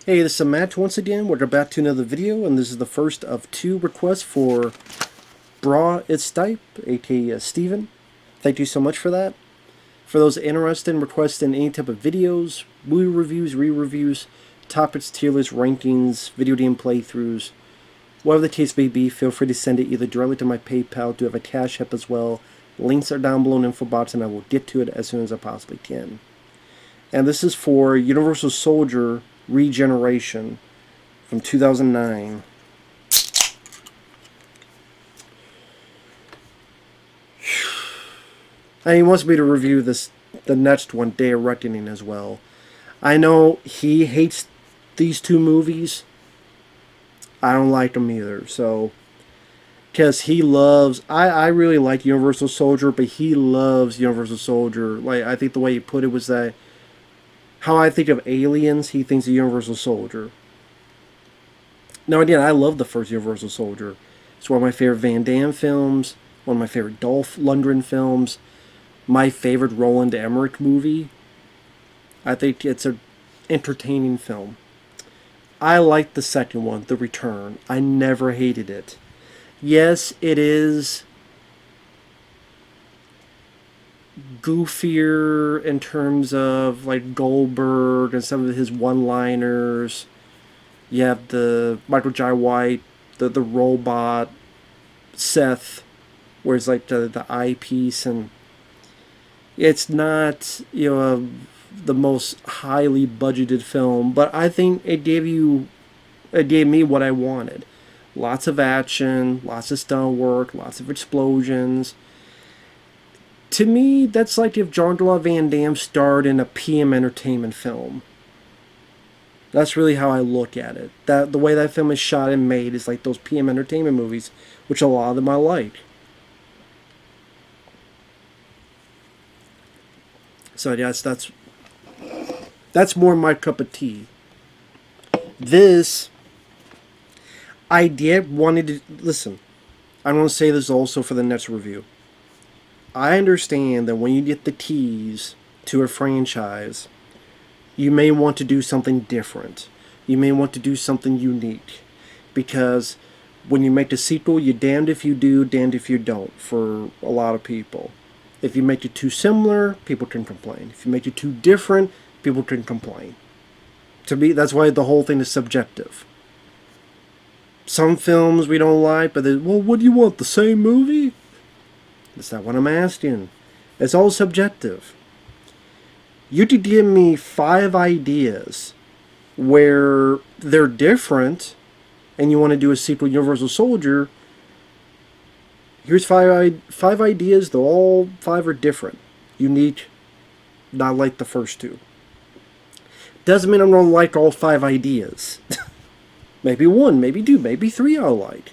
Hey, this is Matt once again. We're back to another video, and this is the first of two requests for Bra It's Stipe, aka Steven. Thank you so much for that. For those interested in requesting any type of videos, movie reviews, re-reviews, topics, tier lists, rankings, video game playthroughs, whatever the case may be, feel free to send it either directly to my PayPal. Do have a CashApp as well. Links are down below in the info box, and I will get to it as soon as I possibly can. And this is for Universal Soldier Regeneration from 2009. And he wants me to review the next one, Day of Reckoning, as well. I know he hates these two movies. I don't like them either, so... Because he loves... I really like Universal Soldier, but he loves Universal Soldier. Like, I think the way he put it was that... How I think of aliens, he thinks of Universal Soldier. Now, again, I love the first Universal Soldier. It's one of my favorite Van Damme films, one of my favorite Dolph Lundgren films, my favorite Roland Emmerich movie. I think it's an entertaining film. I like the second one, The Return. I never hated it. Yes, it is goofier in terms of like Goldberg and some of his one-liners. You have the Michael Jai White, the robot, Seth, where it's like the eyepiece, and it's not, the most highly budgeted film, but I think it gave me what I wanted. Lots of action, lots of stunt work, lots of explosions. To me, that's like if Jean-Claude Van Damme starred in a PM Entertainment film. That's really how I look at it. The way that film is shot and made is like those PM Entertainment movies, which a lot of them I like. So yes, that's more my cup of tea. This, I did wanted to listen. I want to say this also for the next review. I understand that when you get the keys to a franchise, you may want to do something different. You may want to do something unique. Because when you make the sequel, you're damned if you do, damned if you don't, for a lot of people. If you make it too similar, people can complain. If you make it too different, people can complain. To me, that's why the whole thing is subjective. Some films we don't like, but well, what do you want, the same movie? That's not what I'm asking. It's all subjective. You could give me 5 ideas where they're different and you want to do a sequel Universal Soldier. Here's 5 ideas, though all 5 are different. Unique, not like the first 2. Doesn't mean I'm going to like all 5 ideas. Maybe 1, maybe 2, maybe 3 I'll like.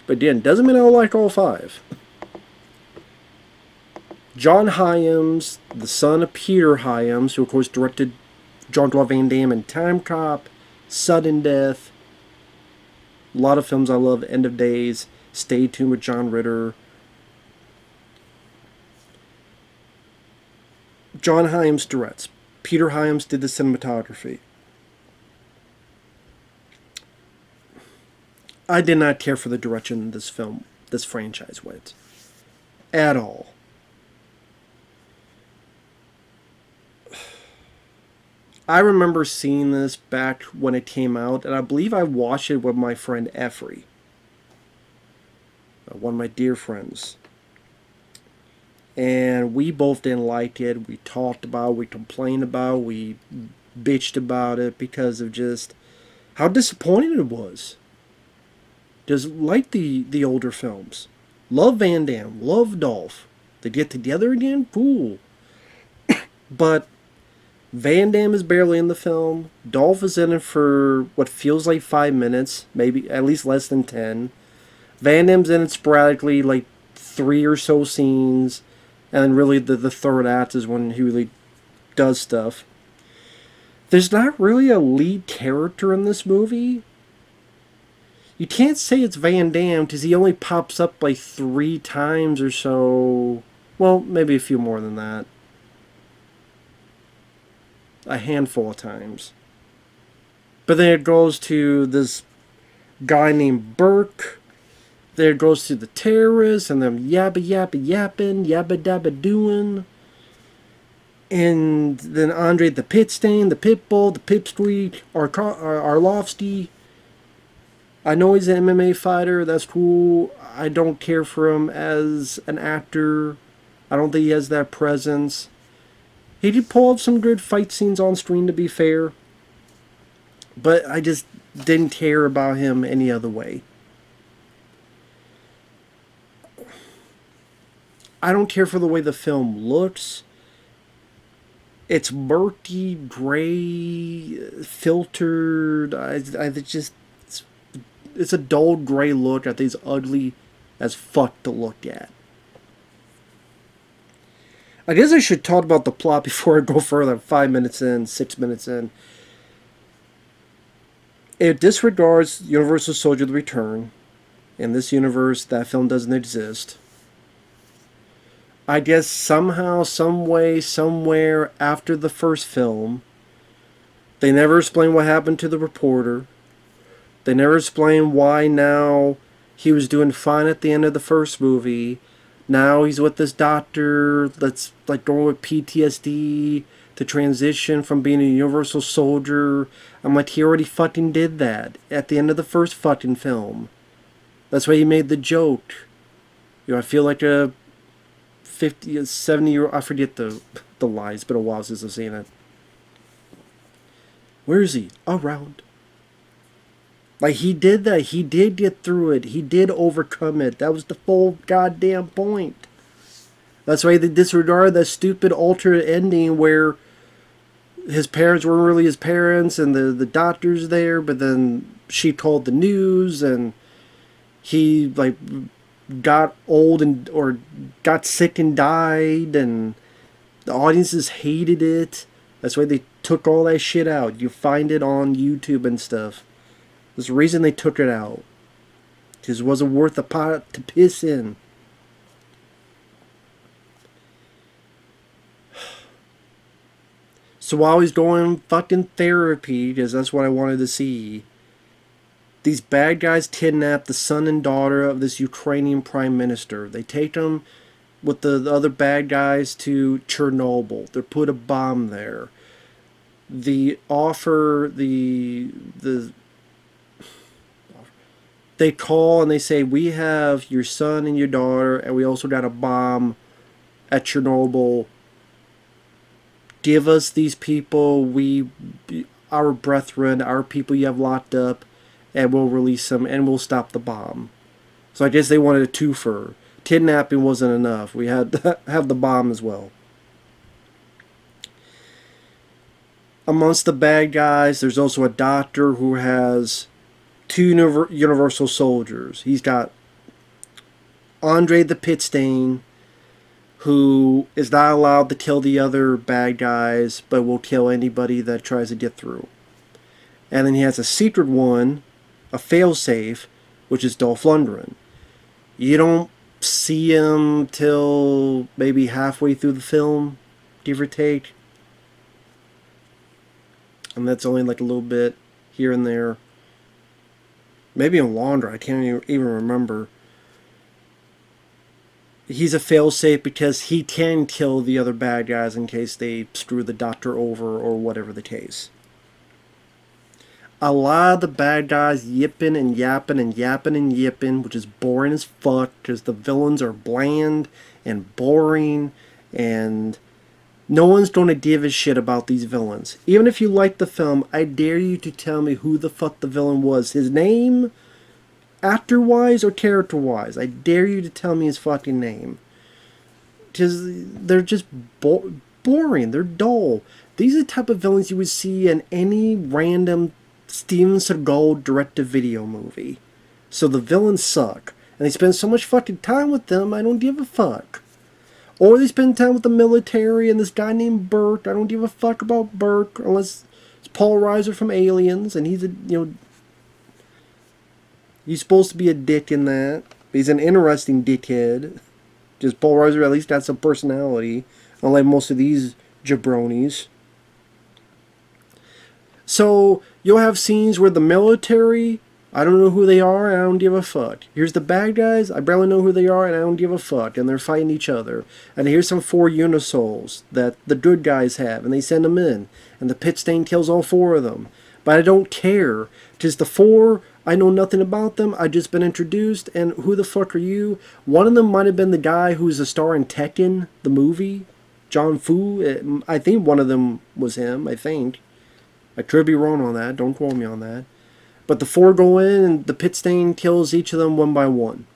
But again, doesn't mean I'll like all 5. John Hyams, the son of Peter Hyams, who of course directed Jean-Claude Van Damme in Time Cop, Sudden Death, a lot of films I love, End of Days, Stay Tuned with John Ritter. John Hyams directs. Peter Hyams did the cinematography. I did not care for the direction this franchise went. At all. I remember seeing this back when it came out, and I believe I watched it with my friend Effrey. One of my dear friends. And we both didn't like it. We talked about it, we complained about it, we bitched about it because of just how disappointing it was. Just like the older films. Love Van Damme, love Dolph. They get together again? Cool. But Van Damme is barely in the film. Dolph is in it for what feels like 5 minutes, maybe at least less than 10. Van Damme's in it sporadically, like 3 or so scenes, and then really the third act is when he really does stuff. There's not really a lead character in this movie. You can't say it's Van Damme because he only pops up like 3 times or so. Well, maybe a few more than that. A handful of times. But then it goes to this guy named Burke. Then it goes to the terrorists and them yabba yabba yapping, yabba dabba doing. And then Andre the Pit Stain, the Pitbull, the Pipsqueak, Arlovsky. I know he's an MMA fighter. That's cool. I don't care for him as an actor. I don't think he has that presence. He did pull off some good fight scenes on screen, to be fair. But I just didn't care about him any other way. I don't care for the way the film looks. It's murky, gray, filtered. It's a dull gray look. I think it's ugly as fuck to look at. I guess I should talk about the plot before I go further. 5 minutes in, 6 minutes in. It disregards Universal Soldier: The Return. In this universe, that film doesn't exist. I guess somehow, some way, somewhere after the first film, they never explain what happened to the reporter. They never explain why now he was doing fine at the end of the first movie. Now he's with this doctor that's like going with PTSD to transition from being a Universal Soldier. I'm like, he already fucking did that at the end of the first fucking film. That's why he made the joke. I feel like a 50, 70-year-old, I forget the line. It's been a while since I've seen it. Where is he? Around. Like, he did that. He did get through it. He did overcome it. That was the full goddamn point. That's why they disregard that stupid alternate ending where his parents weren't really his parents and the doctor's there, but then she told the news and he, like, got old or got sick and died, and the audiences hated it. That's why they took all that shit out. You find it on YouTube and stuff. There's a reason they took it out. Because it wasn't worth a pot to piss in. So while he's going fucking therapy, because that's what I wanted to see, these bad guys kidnap the son and daughter of this Ukrainian prime minister. They take them with the other bad guys to Chernobyl. They put a bomb there. They call and they say, we have your son and your daughter, and we also got a bomb at Chernobyl. Give us these people, our brethren, our people you have locked up, and we'll release them, and we'll stop the bomb. So I guess they wanted a twofer. Kidnapping wasn't enough. We had to have the bomb as well. Amongst the bad guys, there's also a doctor who has two Universal Soldiers. He's got Andre the Pit Stain, who is not allowed to kill the other bad guys, but will kill anybody that tries to get through. And then he has a secret one, a failsafe, which is Dolph Lundgren. You don't see him till maybe halfway through the film, give or take. And that's only like a little bit here and there. Maybe in longer, I can't even remember. He's a failsafe because he can kill the other bad guys in case they screw the doctor over or whatever the case. A lot of the bad guys yipping and yapping and yapping and yipping, which is boring as fuck because the villains are bland and boring and no one's going to give a shit about these villains. Even if you like the film, I dare you to tell me who the fuck the villain was. His name, actor-wise or character-wise. I dare you to tell me his fucking name. Because they're just boring. They're dull. These are the type of villains you would see in any random Steven Seagal direct-to-video movie. So the villains suck. And they spend so much fucking time with them, I don't give a fuck. Or they spend time with the military and this guy named Burke. I don't give a fuck about Burke unless it's Paul Reiser from Aliens, and he's he's supposed to be a dick in that. But he's an interesting dickhead. Just Paul Reiser at least got some personality, unlike most of these jabronis. So You'll have scenes where the military, I don't know who they are and I don't give a fuck. Here's the bad guys, I barely know who they are and I don't give a fuck. And they're fighting each other. And here's some 4 Unisouls that the good guys have and they send them in. And the pit stain kills all 4 of them. But I don't care. Just the 4, I know nothing about them. I've just been introduced. And who the fuck are you? One of them might have been the guy who's a star in Tekken, the movie. John Fu. I think one of them was him, I think. I could be wrong on that. Don't quote me on that. But the 4 go in and the pit stain kills each of them one by one.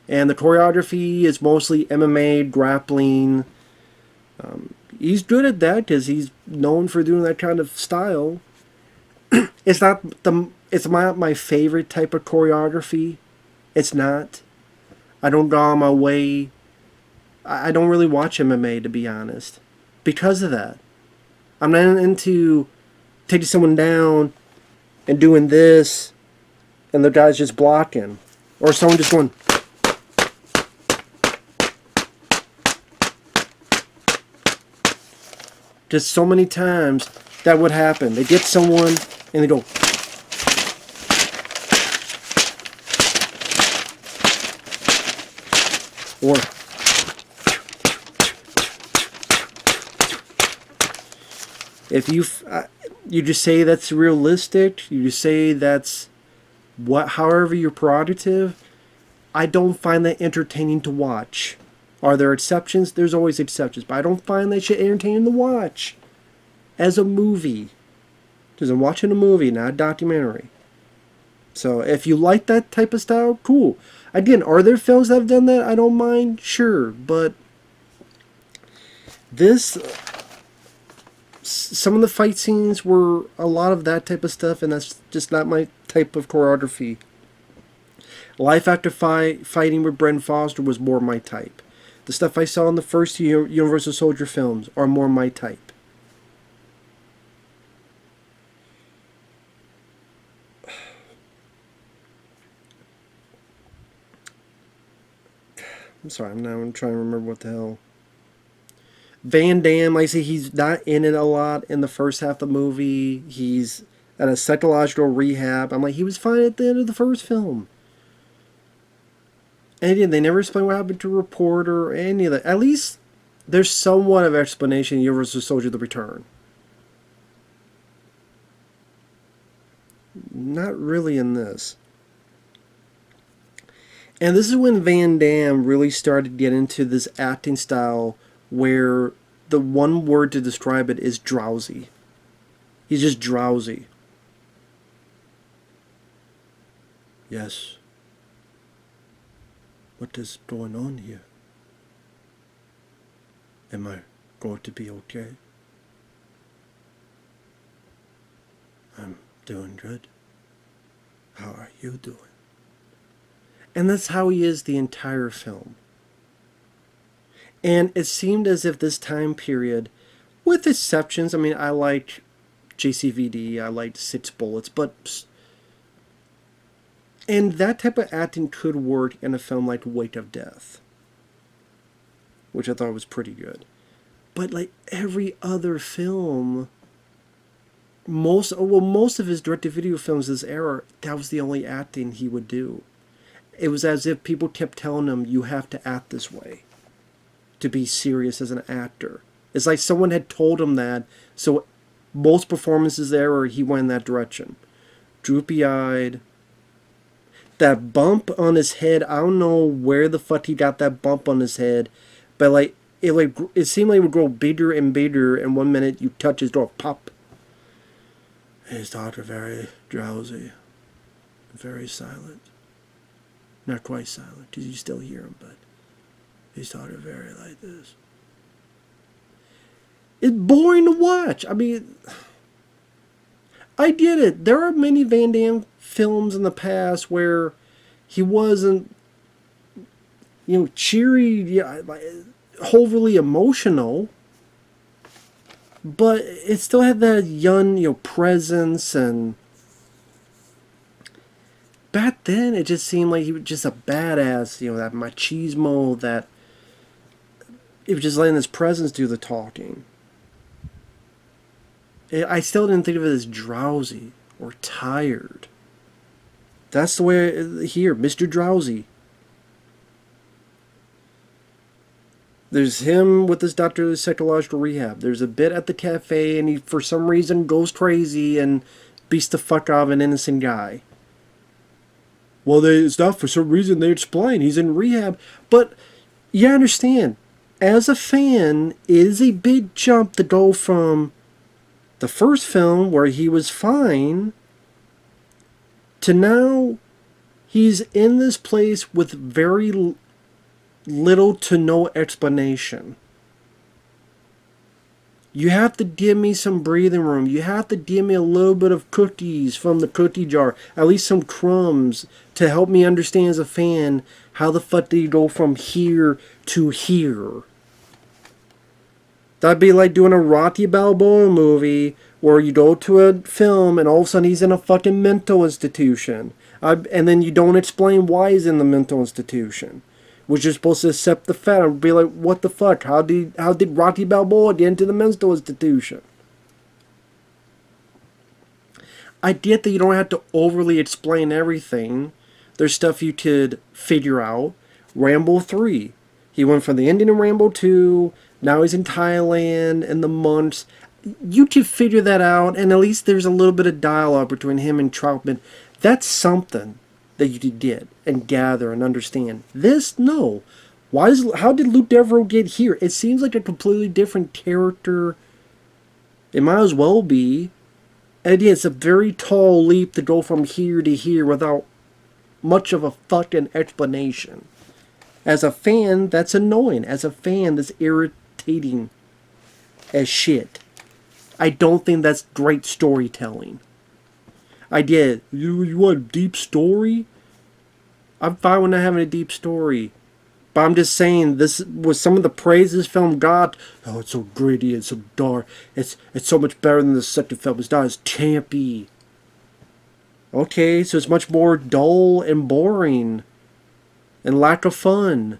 And the choreography is mostly MMA, grappling. He's good at that because he's known for doing that kind of style. It's not my favorite type of choreography. It's not. I don't go on my way. I don't really watch MMA, to be honest, because of that. I'm not into taking someone down and doing this, and the guy's just blocking, or someone just going. Just so many times that would happen. They get someone and they go. Or if you just say that's realistic, you just say that's however your prerogative, I don't find that entertaining to watch. Are there exceptions? There's always exceptions, but I don't find that shit entertaining to watch as a movie. Because I'm watching a movie, not a documentary. So if you like that type of style, cool. Again, are there films that have done that? I don't mind, sure, but some of the fight scenes were a lot of that type of stuff, and that's just not my type of choreography. Life After Fighting with Bren Foster was more my type. The stuff I saw in the first Universal Soldier films are more my type. I'm sorry, I'm trying to remember what the hell. Van Damme, like I say, he's not in it a lot in the first half of the movie. He's at a psychological rehab. I'm like, he was fine at the end of the first film. And again, they never explain what happened to Reporter or any of that. At least there's somewhat of explanation in Universal Soldier: The Return. Not really in this. And this is when Van Damme really started to get into this acting style where the one word to describe it is drowsy. He's just drowsy. Yes. What is going on here? Am I going to be okay? I'm doing good. How are you doing? And that's how he is the entire film. And it seemed as if this time period, with exceptions, I mean, I liked JCVD, I liked Six Bullets, but... And that type of acting could work in a film like Weight of Death, which I thought was pretty good. But like every other film, most of his direct-to-video films this era, that was the only acting he would do. It was as if people kept telling him, you have to act this way to be serious as an actor. It's like someone had told him that, so most performances there were he went in that direction. Droopy-eyed. That bump on his head, I don't know where the fuck he got that bump on his head, but it seemed like it would grow bigger and bigger, and 1 minute you touch his door, pop. His doctor very drowsy, very silent. Not quite silent, because you still hear him, but his daughter very like this. It's boring to watch. I mean, I get it. There are many Van Damme films in the past where he wasn't, cheery, overly emotional, but it still had that young, presence, and back then it just seemed like he was just a badass, that machismo, that it was just letting his presence do the talking. I still didn't think of it as drowsy or tired. That's the way here, Mr. Drowsy. There's him with his doctor of psychological rehab. There's a bit at the cafe, and he, for some reason, goes crazy and beats the fuck out of an innocent guy. Well, it's not for some reason they explain. He's in rehab. But, you understand, as a fan, it is a big jump to go from the first film, where he was fine, to now he's in this place with very little to no explanation. You have to give me some breathing room. You have to give me a little bit of cookies from the cookie jar. At least some crumbs to help me understand as a fan how the fuck do you go from here to here. That'd be like doing a Rocky Balboa movie where you go to a film and all of a sudden he's in a fucking mental institution. And then you don't explain why he's in the mental institution. Which is supposed to accept the fact and be like, what the fuck? How did Rocky Balboa get into the mental institution? I get that you don't have to overly explain everything. There's stuff you could figure out. Rambo 3. He went from the ending of Rambo 2. Now he's in Thailand and the months. You could figure that out, and at least there's a little bit of dialogue between him and Troutman. That's something that you could get and gather and understand. This, no. How did Luke Devereaux get here? It seems like a completely different character. It might as well be. And again, it's a very tall leap to go from here to here without much of a fucking explanation. As a fan, that's annoying. As a fan, that's irritating as shit. I don't think that's great storytelling. I did. You want a deep story? I'm fine with not having a deep story. But I'm just saying, this was some of the praise this film got. Oh, it's so gritty and so dark. It's so much better than the second film. It's not as campy. Okay, so it's much more dull and boring. And lack of fun.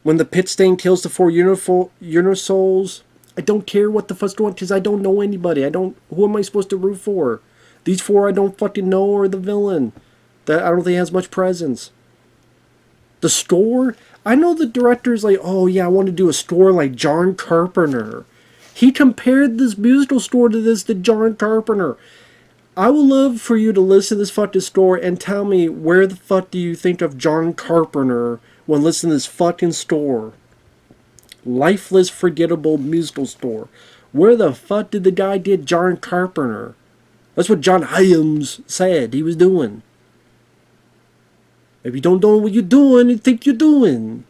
When the pit stain kills the 4 Unisouls, I don't care what the fuck's going on because I don't know anybody. Who am I supposed to root for? These 4 I don't fucking know are the villain. That I don't think has much presence. The score? I know the director's like, oh yeah, I want to do a score like John Carpenter. He compared this musical score to John Carpenter. I would love for you to listen to this fucking score and tell me where the fuck do you think of John Carpenter when listening to this fucking score. Lifeless, forgettable musical score. Where the fuck did the guy get John Carpenter? That's what John Hyams said he was doing. If you don't know what you're doing, you think you're doing.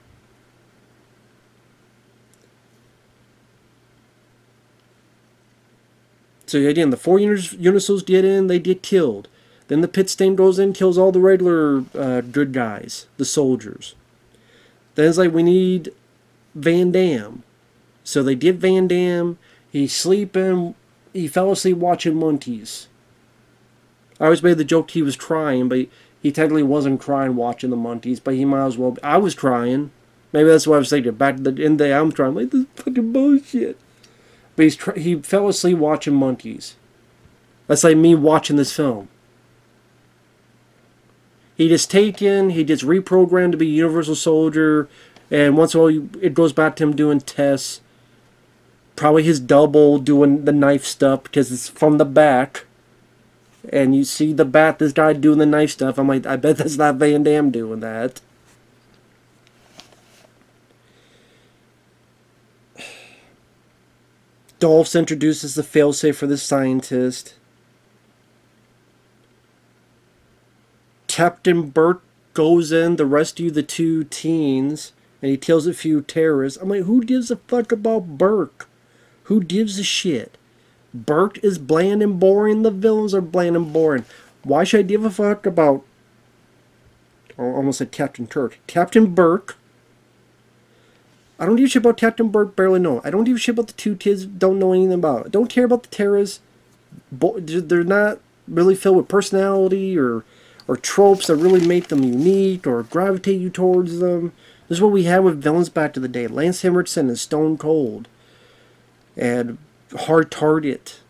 So again, the 4 Unisouls get in, they get killed. Then the pit stain goes in, kills all the regular good guys, the soldiers. Then it's like, we need Van Damme. So they did Van Damme. He's sleeping. He fell asleep watching monkeys. I always made the joke he was crying, but he technically wasn't crying watching the monkeys, but he might as well be. I was crying. Maybe that's what I was thinking. Back in the day, I'm crying. Like, this is fucking bullshit. But he fell asleep watching monkeys. That's like me watching this film. He gets reprogrammed to be a Universal Soldier, and once in a while it goes back to him doing tests. Probably his double doing the knife stuff because it's from the back. And you see this guy doing the knife stuff. I'm like, I bet that's not Van Damme doing that. Dolph introduces the failsafe for the scientist. Captain Burke goes in to rescue the 2 teens, and he kills a few terrorists. I'm like, who gives a fuck about Burke? Who gives a shit? Burke is bland and boring. The villains are bland and boring. Why should I give a fuck about... I almost said Captain Kirk. Captain Burke. I don't give a shit about Captain Burke, barely know. I don't give a shit about the 2 kids, don't know anything about. I don't care about the terrorists. They're not really filled with personality or tropes that really make them unique or gravitate you towards them. This is what we had with villains back to the day. Lance Henriksen is Stone Cold. And Hard Target.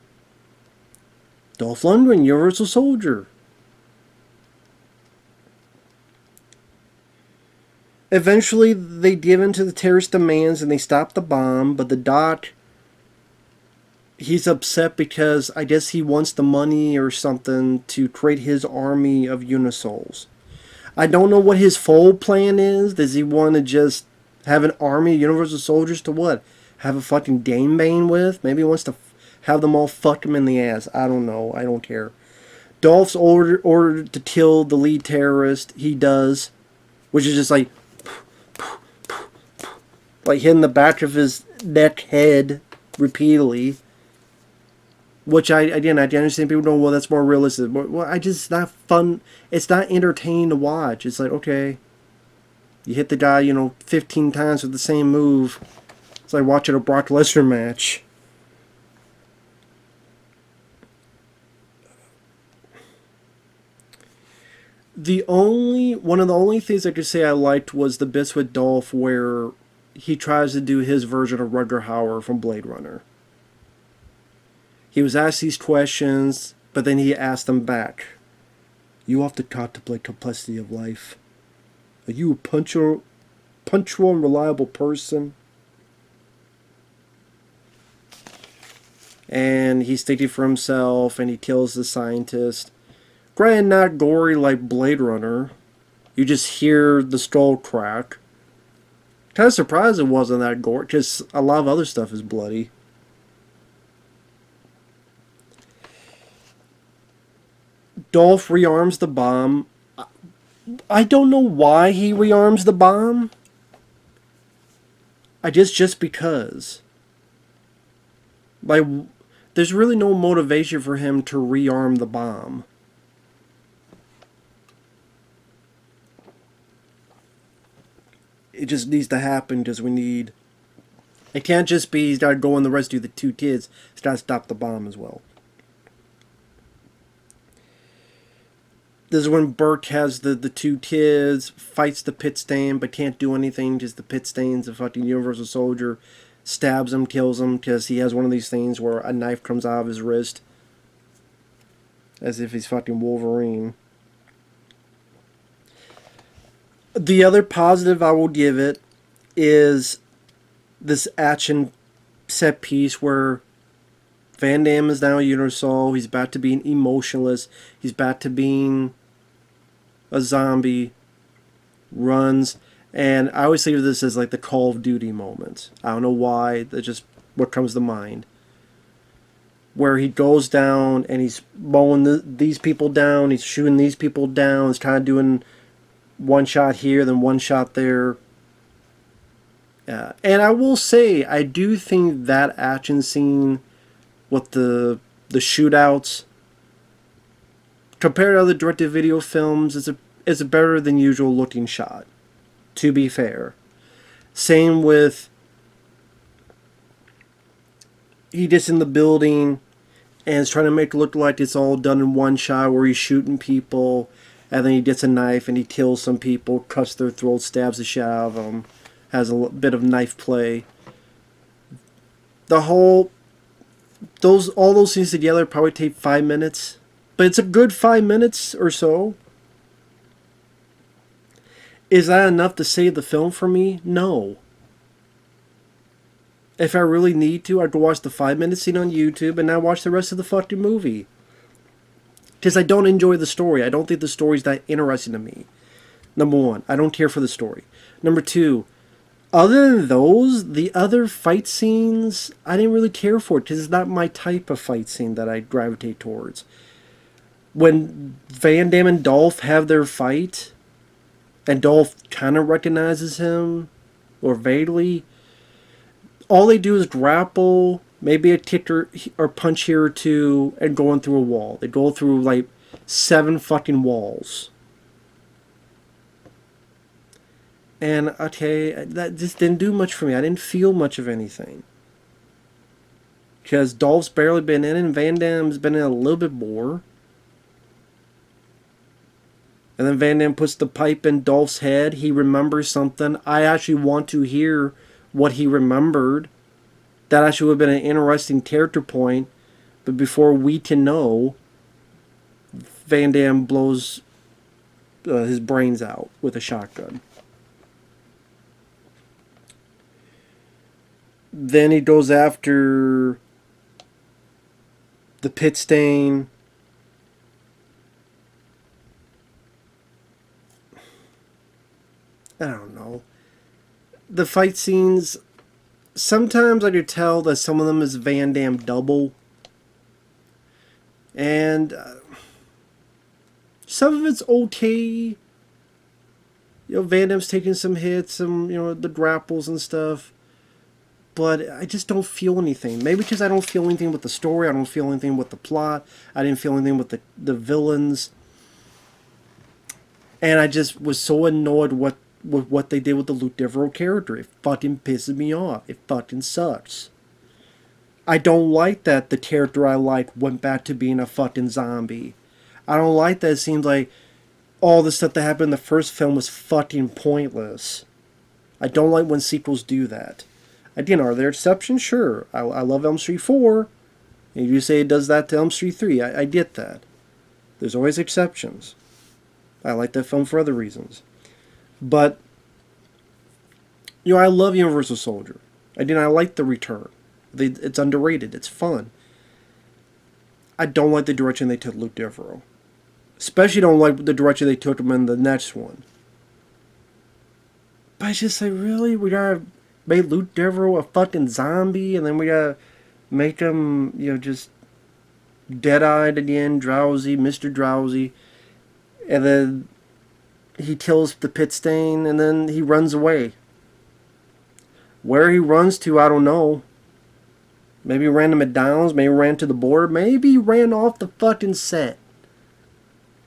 Dolph Lundgren, Universal Soldier. Eventually, they give in to the terrorist demands and they stop the bomb, but the Doc, he's upset because I guess he wants the money or something to create his army of Unisouls. I don't know what his full plan is. Does he want to just have an army of Universal Soldiers to what? Have a fucking gangbang with? Maybe he wants to have them all fuck him in the ass. I don't know. I don't care. Dolph's ordered to kill the lead terrorist. He does. Which is just like hitting the back of his neck head repeatedly. Which I understand people go, well, that's more realistic. Well, it's not fun. It's not entertaining to watch. It's like, okay, you hit the guy, 15 times with the same move. It's like watching a Brock Lesnar match. One of the only things I could say I liked was the bits with Dolph where he tries to do his version of Rutger Hauer from Blade Runner. He was asked these questions, but then he asked them back. You have to contemplate complexity of life. Are you a punctual and reliable person? And he's thinking for himself, and he kills the scientist. Granted, not gory like Blade Runner. You just hear the skull crack. Kind of surprised it wasn't that gory, because a lot of other stuff is bloody. Dolph rearms the bomb. I don't know why he rearms the bomb. Just because. There's really no motivation for him to rearm the bomb. It just needs to happen because we need... It can't just be he's got to go and the rescue the two kids. He's got to stop the bomb as well. This is when Burke has the two kids, fights the pit stain, but can't do anything because the pit stain's a fucking Universal Soldier. Stabs him, kills him, because he has one of these things where a knife comes out of his wrist. As if he's fucking Wolverine. The other positive I will give it is this action set piece where Van Damme is now a Universal. He's back to being emotionless. He's back to being a zombie. Runs. And I always think of this as like the Call of Duty moment. I don't know why. That's just what comes to mind. Where he goes down and he's mowing these people down. He's shooting these people down. He's kind of doing one shot here, then one shot there. And I will say, I do think that action scene with the shootouts, compared to other direct-to-video films, it's a better than usual looking shot. To be fair. Same with he gets in the building and is trying to make it look like it's all done in one shot where he's shooting people and then he gets a knife and he kills some people, cuts their throats, stabs the shit out of them, has a bit of knife play. All those scenes together probably take 5 minutes, but it's a good 5 minutes or so. Is that enough to save the film for me? No. If I really need to, I'd go watch the 5-minute scene on YouTube and not watch the rest of the fucking movie. Because I don't enjoy the story. I don't think the story's that interesting to me. Number one, I don't care for the story. Number two, other than those, the other fight scenes, I didn't really care for it because it's not my type of fight scene that I gravitate towards. When Van Damme and Dolph have their fight, and Dolph kind of recognizes him, or vaguely, all they do is grapple, maybe a kick or punch here or two, and going through a wall. They go through like 7 fucking walls. And, okay, that just didn't do much for me. I didn't feel much of anything. Because Dolph's barely been in, and Van Damme's been in a little bit more. And then Van Damme puts the pipe in Dolph's head. He remembers something. I actually want to hear what he remembered. That actually would have been an interesting character point. But before we can know, Van Damme blows his brains out with a shotgun. Then he goes after the pit stain. I don't know. The fight scenes, sometimes I could tell that some of them is Van Damme double. And some of it's okay. Van Damme's taking some hits, some, the grapples and stuff. But I just don't feel anything. Maybe because I don't feel anything with the story. I don't feel anything with the plot. I didn't feel anything with the villains. And I just was so annoyed with what they did with the Luke Devereaux character. It fucking pisses me off. It fucking sucks. I don't like that the character I liked went back to being a fucking zombie. I don't like that it seems like all the stuff that happened in the first film was fucking pointless. I don't like when sequels do that. Again, are there exceptions? Sure. I love Elm Street 4. And you say it does that to Elm Street 3. I get that. There's always exceptions. I like that film for other reasons. But, I love Universal Soldier. I like The Return. It's underrated. It's fun. I don't like the direction they took Luke Devereaux. Especially don't like the direction they took him in the next one. But it's just like, really? We gotta make Luke Devereaux a fucking zombie, and then we gotta make him, just dead-eyed again, drowsy, Mr. Drowsy, and then he kills the pit stain, and then he runs away. Where he runs to, I don't know. Maybe he ran to McDonald's, maybe he ran to the border, maybe he ran off the fucking set.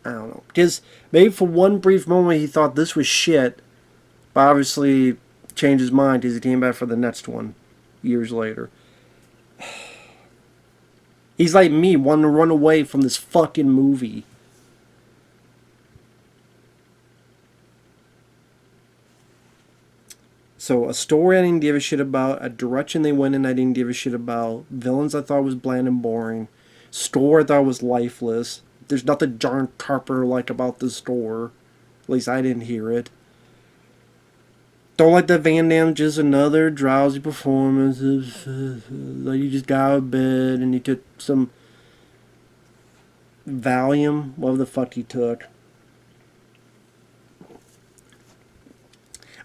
I don't know. Because maybe for one brief moment he thought this was shit, but obviously changed his mind because he came back for the next one years later. He's like me, wanting to run away from this fucking movie. So, a story I didn't give a shit about, a direction they went in I didn't give a shit about, villains I thought was bland and boring, store I thought was lifeless. There's nothing John Carpenter like about the store. At least I didn't hear it. Don't like that Van Damme, just another drowsy performance. Like you just got out of bed and he took some Valium, whatever the fuck he took.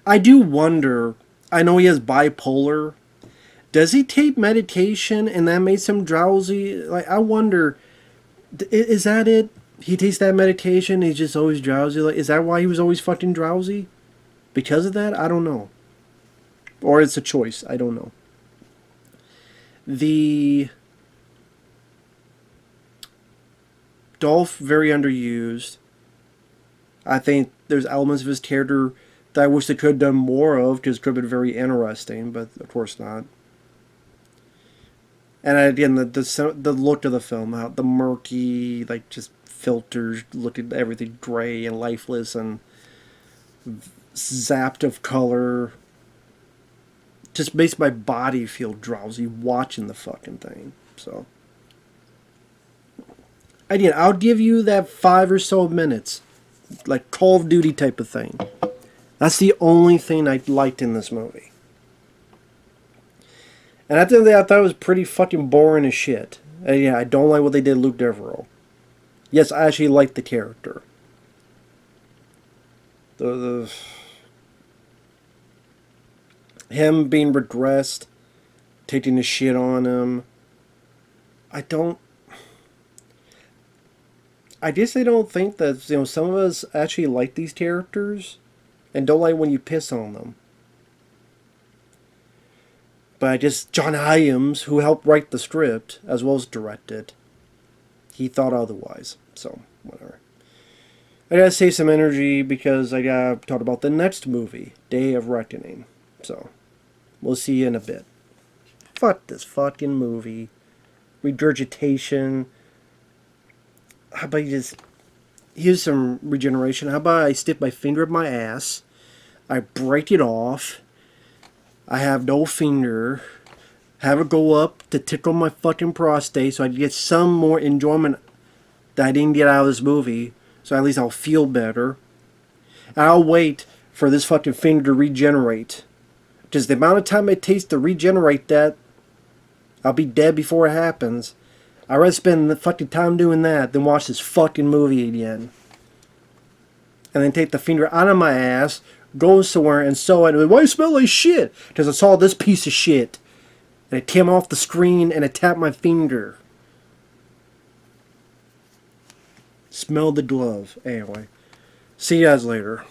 I do wonder, I know he has bipolar. Does he take medication and that makes him drowsy? Like, I wonder, is that it? He takes that medication, he's just always drowsy? Like, is that why he was always fucking drowsy? Because of that? I don't know. Or it's a choice. I don't know. The Dolph, very underused. I think there's elements of his character that I wish they could have done more of, because it could have been very interesting, but of course not. And again, the look of the film, how the murky, like just filters, look at everything gray and lifeless and zapped of color, just makes my body feel drowsy watching the fucking thing. So, again, I'll give you that 5 or so minutes, like Call of Duty type of thing. That's the only thing I liked in this movie. And at the end of the day, I thought it was pretty fucking boring as shit. And yeah, I don't like what they did to Luke Devereaux. Yes, I actually like the character. Him being regressed, taking the shit on him. I guess I don't think that, some of us actually like these characters and don't like when you piss on them. But I guess John Hyams, who helped write the script as well as direct it, he thought otherwise. So, whatever. I gotta save some energy because I gotta talk about the next movie, Day of Reckoning. So, we'll see you in a bit. Fuck this fucking movie. Regurgitation. How about you just... Here's some regeneration. How about I stick my finger in my ass, I break it off, I have no finger, have it go up to tickle my fucking prostate so I can get some more enjoyment that I didn't get out of this movie. So at least I'll feel better. And I'll wait for this fucking finger to regenerate. Just the amount of time it takes to regenerate that, I'll be dead before it happens. I'd rather spend the fucking time doing that than watch this fucking movie again. And then take the finger out of my ass, go somewhere and sew it. Why you smell like shit? Because I saw this piece of shit. And it came off the screen and it tapped my finger. Smell the glove. Anyway. See you guys later.